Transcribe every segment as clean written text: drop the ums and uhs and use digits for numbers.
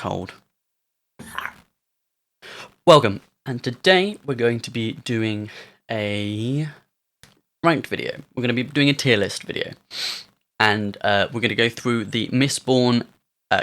told. Welcome, and today we're going to be doing a ranked video. We're going to be doing a tier list video, and we're going to go through the Mistborn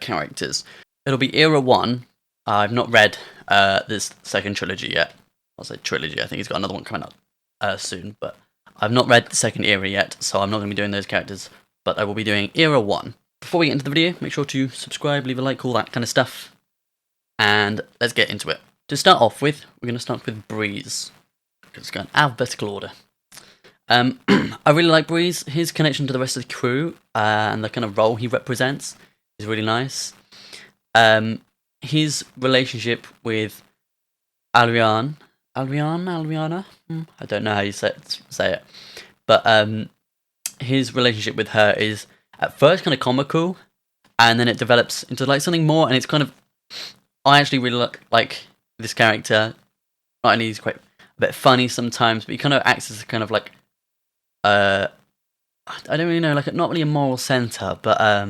characters. It'll be Era One. I've not read this second trilogy yet. I'll say trilogy, I think he's got another one coming up soon, but I've not read the second era yet, so I'm not going to be doing those characters, but I will be doing Era 1. Before we get into the video, make sure to subscribe, leave a like, all that kind of stuff, and let's get into it. To start off with, we're going to start with Breeze. Let's go in alphabetical order. I really like Breeze. His connection to the rest of the crew, and the kind of role he represents is really nice. His relationship with Alriana? I don't know how you say it. But his relationship with her is at first kind of comical, and then it develops into like something more, and it's kind of... I actually really like this character. Not only he's quite a bit funny sometimes, but he kind of acts as a kind of like... I don't really know, like not really a moral center, but I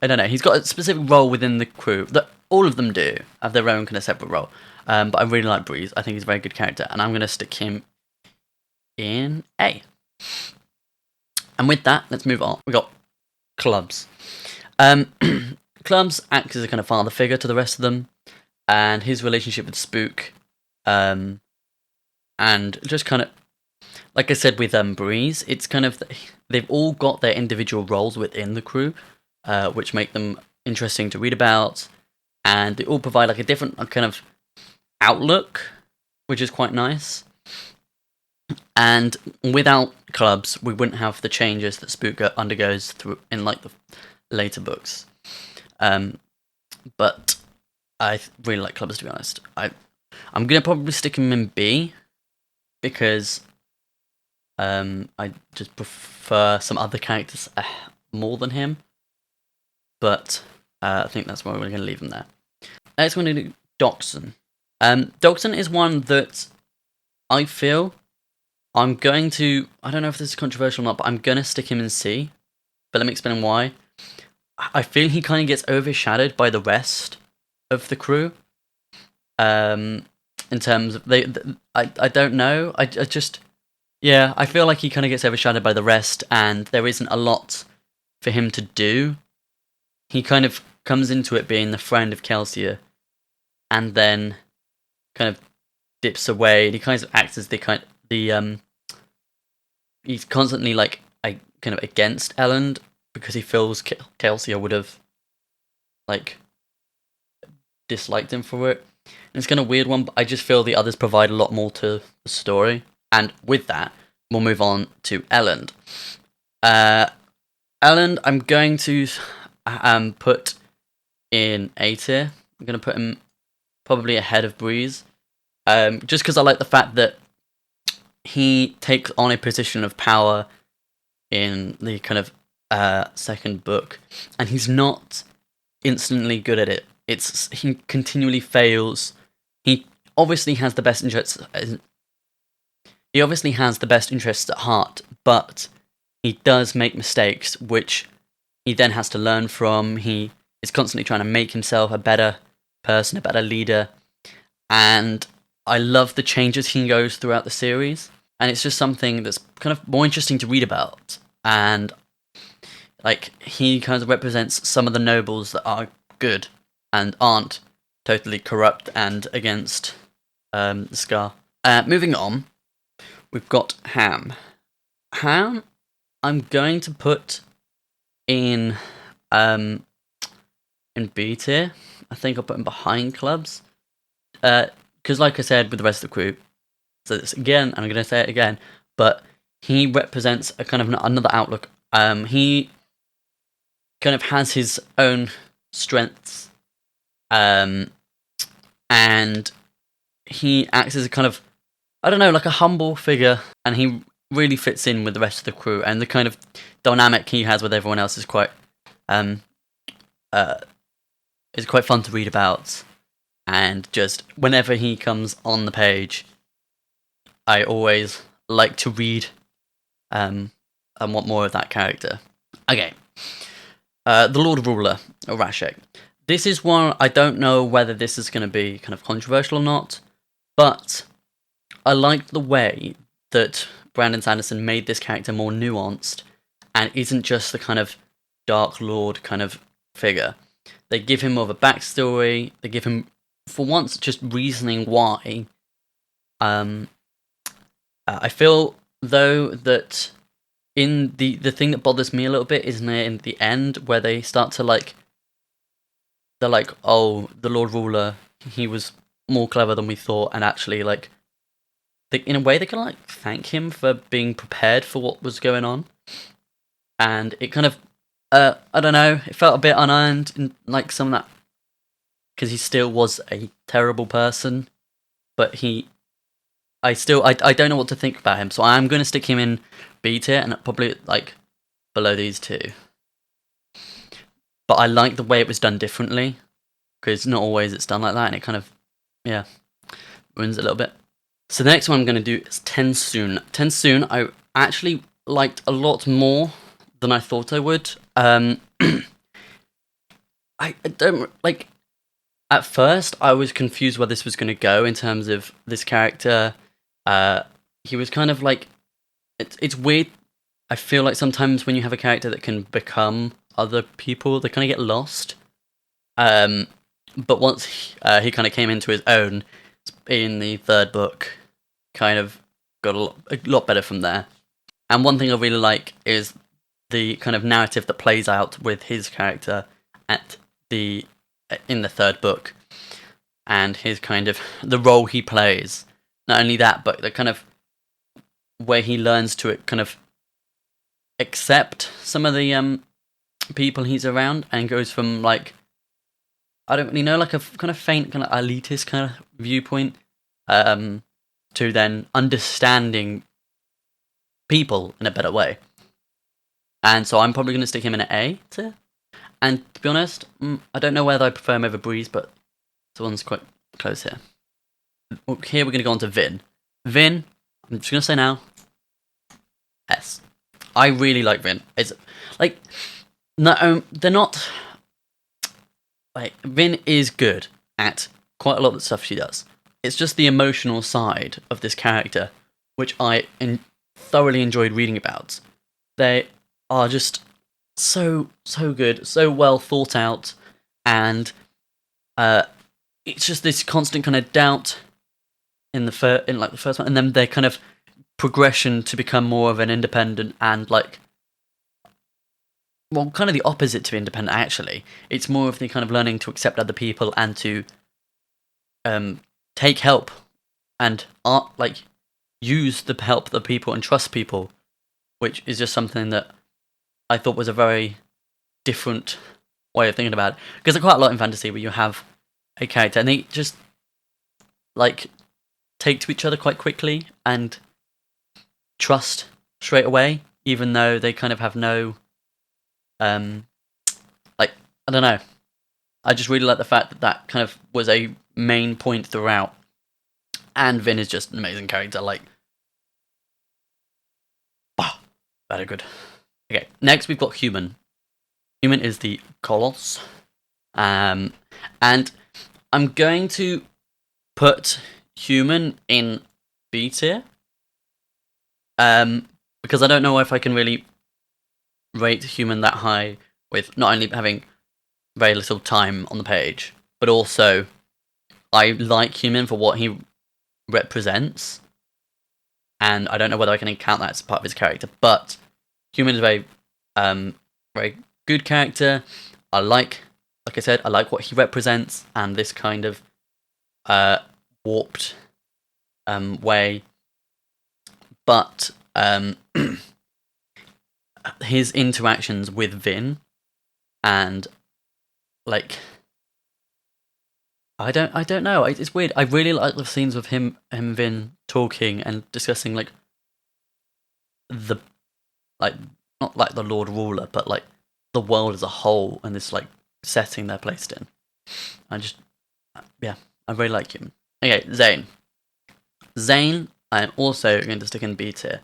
don't know, he's got a specific role within the crew. That all of them do have their own kind of separate role. But I really like Breeze. I think he's a very good character, and I'm going to stick him in A. And with that, let's move on. We got Clubs. Clubs acts as a kind of father figure to the rest of them, and his relationship with Spook, and just kind of, like I said with Breeze, it's kind of, they've all got their individual roles within the crew, which make them interesting to read about, and they all provide like a different kind of outlook, which is quite nice. And without Clubs, we wouldn't have the changes that Spook undergoes through in like the later books. But I really like Clubs, to be honest. I'm gonna probably stick him in B because I just prefer some other characters more than him. But I think that's why we're gonna leave him there. Next, we're gonna do Dockson. Dockson is one that I feel I'm going to... I don't know if this is controversial or not, but I'm going to stick him in C. But let me explain why. I feel he kind of gets overshadowed by the rest of the crew. In terms of... I don't know. I just... Yeah, I feel like he kind of gets overshadowed by the rest, and there isn't a lot for him to do. He kind of comes into it being the friend of Kelsier, and then kind of dips away, and he kind of acts as he's constantly like kind of against Elend because he feels Kelsier would have like disliked him for it. And it's kind of a weird one, but I just feel the others provide a lot more to the story. And with that, we'll move on to Elend. Elend, I'm going to put in A tier. I'm going to put him probably ahead of Breeze. Just because I like the fact that he takes on a position of power in the kind of second book, and he's not instantly good at it. He continually fails. He obviously has the best interests. He obviously has the best interests at heart, but he does make mistakes, which he then has to learn from. He is constantly trying to make himself a better person, a better leader, and I love the changes he goes throughout the series, and it's just something that's kind of more interesting to read about. And like, he kind of represents some of the nobles that are good and aren't totally corrupt and against Scar. Moving on, we've got Ham. Ham, I'm going to put in B tier. I think I'll put him behind Clubs. Because like I said with the rest of the crew, so this again, and I'm going to say it again, but he represents a kind of another outlook. He kind of has his own strengths, and he acts as a kind of, I don't know, like a humble figure, and he really fits in with the rest of the crew, and the kind of dynamic he has with everyone else is quite fun to read about. And just whenever he comes on the page, I always like to read and want more of that character. Okay. The Lord Ruler, or Rashek. this is one I don't know whether this is going to be kind of controversial or not, but I liked the way that Brandon Sanderson made this character more nuanced and isn't just the kind of Dark Lord kind of figure. They give him more of a backstory. They give him, for once, just reasoning why. I feel though that in the thing that bothers me a little bit is near in the end where they start to like, they're like, oh, the Lord Ruler, he was more clever than we thought, and actually like, in a way they can like thank him for being prepared for what was going on, and it kind of, I don't know, it felt a bit unearned in like some of that, because he still was a terrible person, but I don't know what to think about him, so I'm going to stick him in B tier and probably like below these two. But I like the way it was done differently, because not always it's done like that, and it kind of, yeah, ruins it a little bit. So the next one I'm going to do is Tensoon. Tensoon I actually liked a lot more than I thought I would. I don't, like, at first I was confused where this was going to go in terms of this character. He was kind of like, it's weird. I feel like sometimes when you have a character that can become other people, they kind of get lost. But once he kind of came into his own in the third book, kind of got a lot better from there. And one thing I really like is the kind of narrative that plays out with his character in the third book, and his kind of the role he plays. Not only that, but the kind of way he learns to kind of accept some of the people he's around, and goes from like, I don't really know, like a kind of faint, kind of elitist kind of viewpoint, to then understanding people in a better way. And so I'm probably going to stick him in an A tier. And to be honest, I don't know whether I prefer him over Breeze, but this one's quite close here. Here we're going to go on to Vin. Vin, I'm just going to say now, S. I really like Vin. It's like, no, they're not, like, Vin is good at quite a lot of the stuff she does. It's just the emotional side of this character, which I thoroughly enjoyed reading about. They are just so good, so well thought out, and it's just this constant kind of doubt in the first one, and then their kind of progression to become more of an independent and like, well, kind of the opposite to independent actually. It's more of the kind of learning to accept other people and to take help and like use the help of the people and trust people, which is just something that I thought was a very different way of thinking about it. Because there's quite a lot in fantasy where you have a character and they just like take to each other quite quickly and trust straight away, even though they kind of have no, like, I don't know. I just really like the fact that that kind of was a main point throughout. And Vin is just an amazing character. Like, very good. Okay, next we've got Human. Human is the Coloss. And I'm going to put Human in B tier. Because I don't know if I can really rate Human that high with not only having very little time on the page, but also I like Human for what he represents, and I don't know whether I can count that as part of his character, but Human is a very good character. Like I said, I like what he represents, and this kind of warped way, but his interactions with Vin and like, I don't know. It's weird. I really like the scenes of him and Vin talking and discussing like the, like, not like the Lord Ruler, but like the world as a whole and this like setting they're placed in. I really like him. Okay, Zane. Zane, I'm also going to stick in B tier.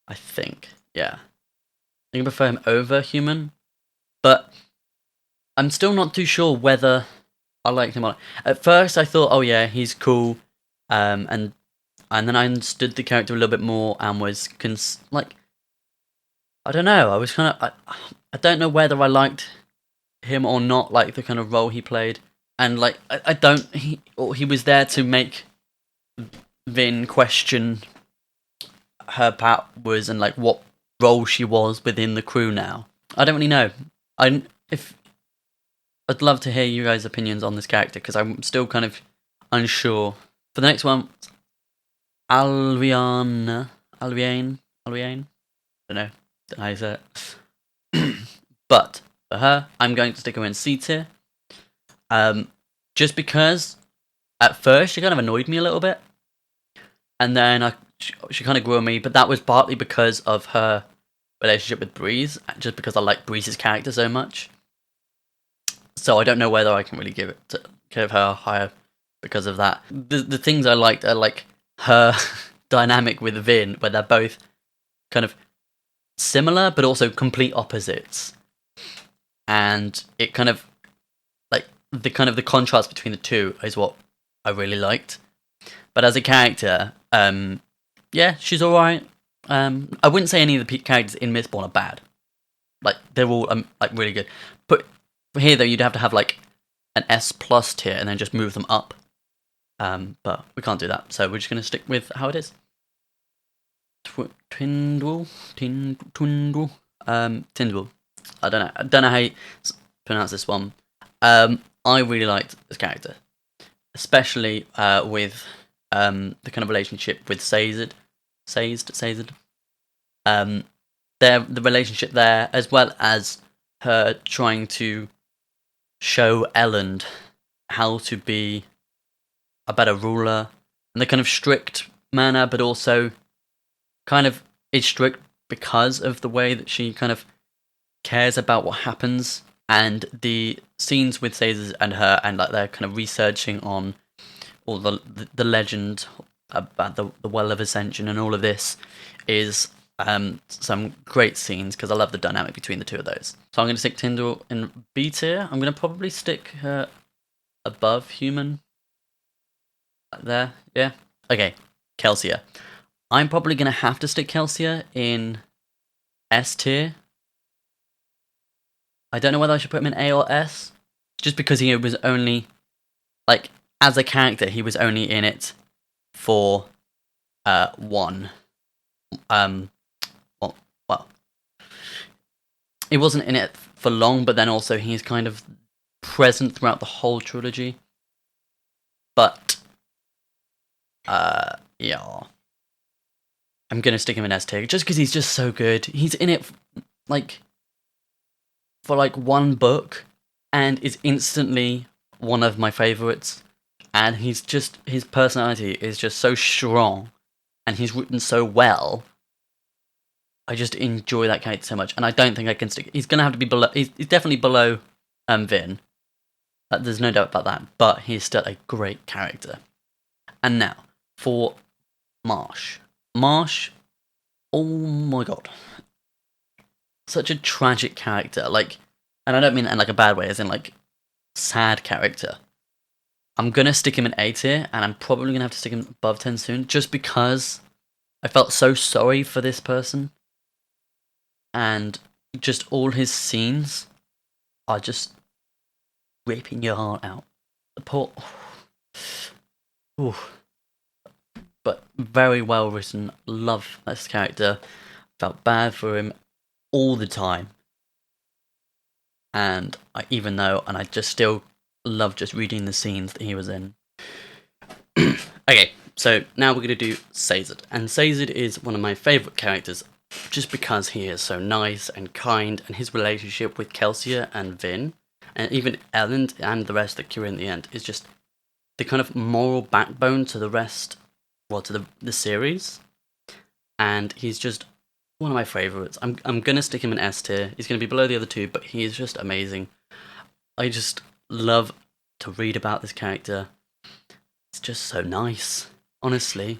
I think, yeah. I can prefer him over Human, but I'm still not too sure whether I liked him or not. At first, I thought, oh yeah, he's cool, and then I understood the character a little bit more and was like, I don't know. I was kind of I don't know whether I liked him or not, like the kind of role he played, and like I don't he was there to make Vin question her powers and like what role she was within the crew now. I don't really know. If I'd love to hear you guys' opinions on this character because I'm still kind of unsure. For the next one, Alviane. Don't know how you say it. But for her, I'm going to stick her in C tier. Just because at first she kind of annoyed me a little bit, and then she kind of grew on me. But that was partly because of her relationship with Breeze, just because I like Breeze's character so much. So I don't know whether I can really give her a higher because of that. The things I liked are like her dynamic with Vin, where they're both kind of similar but also complete opposites, and it kind of like the contrast between the two is what I really liked. But as a character, yeah, she's all right. I wouldn't say any of the characters in Mistborn are bad. Like they're all like really good. But here though, you'd have to have like an S plus tier and then just move them up. But we can't do that, so we're just gonna stick with how it is. Tindle. Tindle. I don't know how you pronounce this one. I really liked this character, especially with the kind of relationship with Sazed. The relationship there, as well as her trying to show Elend how to be a better ruler, and the kind of strict manner, but also kind of is strict because of the way that she kind of cares about what happens, and the scenes with Sazed and her, and like they're kind of researching on all the legend about the Well of Ascension and all of this is some great scenes because I love the dynamic between the two of those. So I'm going to stick Tyndall in B tier. I'm going to probably stick her above Human. There, yeah. Okay, Kelsier. I'm probably going to have to stick Kelsier in S tier. I don't know whether I should put him in A or S, just because he was only, like, as a character, he was only in it for one. Well, he wasn't in it for long, but then also he's kind of present throughout the whole trilogy. But, yeah. I'm gonna stick him in S tier, just because he's just so good. He's in it, like, for like one book, and is instantly one of my favourites. And he's just, his personality is just so strong, and he's written so well. I just enjoy that character so much, and I don't think I can stick. He's gonna have to be below. He's definitely below Vin. There's no doubt about that. But he's still a great character. And now for Marsh. Marsh, oh my god, such a tragic character. Like, and I don't mean that in like a bad way, as in like sad character. I'm gonna stick him in A tier, and I'm probably gonna have to stick him above 10 soon, just because I felt so sorry for this person, and just all his scenes are just ripping your heart out. The poor, ooh. But very well written. Love this character. Felt bad for him all the time, and I just still love just reading the scenes that he was in. Okay, so now we're gonna do Sazed, and Sazed is one of my favourite characters, just because he is so nice and kind, and his relationship with Kelsier and Vin, and even Elend and the rest that cure in the end, is just the kind of moral backbone to the rest. Well, to the series, and he's just one of my favourites. I'm gonna stick him in S tier. He's gonna be below the other two, but he is just amazing. I just love to read about this character. It's just so nice. Honestly,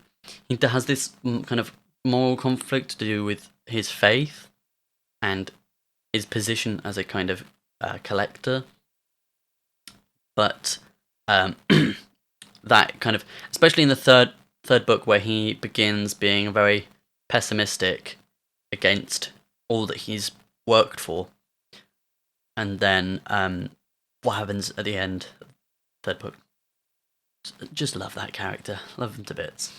he has this kind of moral conflict to do with his faith and his position as a kind of collector, but that kind of, especially in the third book where he begins being very pessimistic against all that he's worked for, and then what happens at the end of the third book. Just love that character, love him to bits.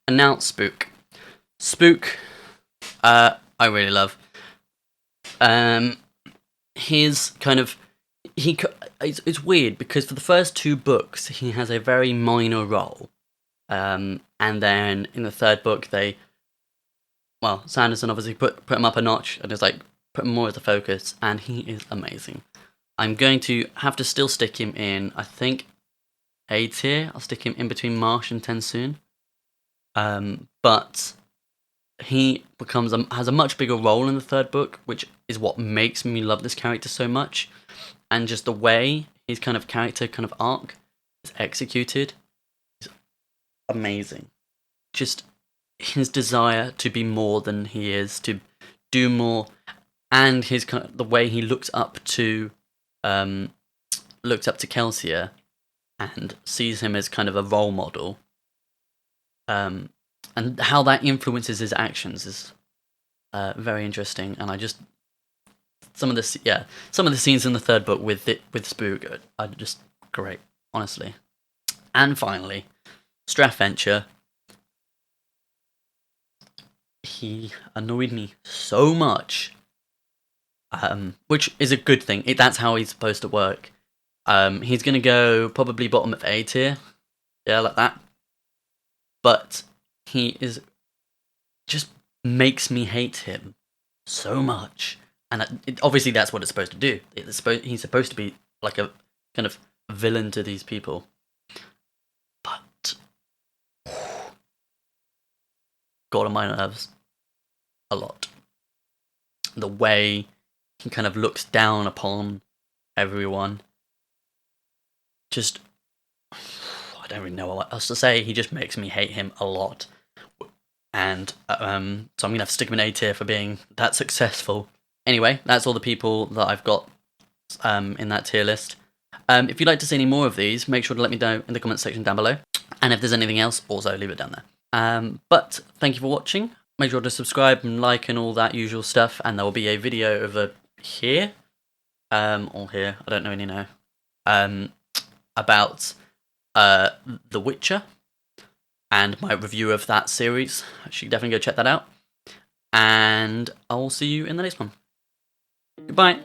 And now Spook. I really love. His kind of it's weird because for the first 2 books he has a very minor role, and then in the third book Sanderson obviously put him up a notch and is like put him more as a focus, and he is amazing. I'm going to have to still stick him in, I think, A tier. I'll stick him in between Marsh and Tensoon. But he has a much bigger role in the third book, which is what makes me love this character so much. And just the way his kind of character kind of arc is executed is amazing. Just his desire to be more than he is, to do more, and his kind of, the way he looks up to Kelsier and sees him as kind of a role model, and how that influences his actions is very interesting. And I just some of the scenes in the third book with Spook are just great, honestly. And finally, Strathventure. He annoyed me so much, which is a good thing. That's how he's supposed to work. He's going to go probably bottom of A tier. Yeah, like that. But he just makes me hate him so much. And obviously that's what it's supposed to do. He's supposed to be like a kind of villain to these people. But got on my nerves a lot. The way he kind of looks down upon everyone. Just, I don't really know what else to say. He just makes me hate him a lot. And so I'm going to have to stick him in A tier for being that successful. Anyway, that's all the people that I've got in that tier list. If you'd like to see any more of these, make sure to let me know in the comments section down below. And if there's anything else, also leave it down there. But thank you for watching. Make sure to subscribe and like and all that usual stuff. And there will be a video over here. Or here, I don't really know. About The Witcher. And my review of that series. You should definitely go check that out. And I'll see you in the next one. Goodbye.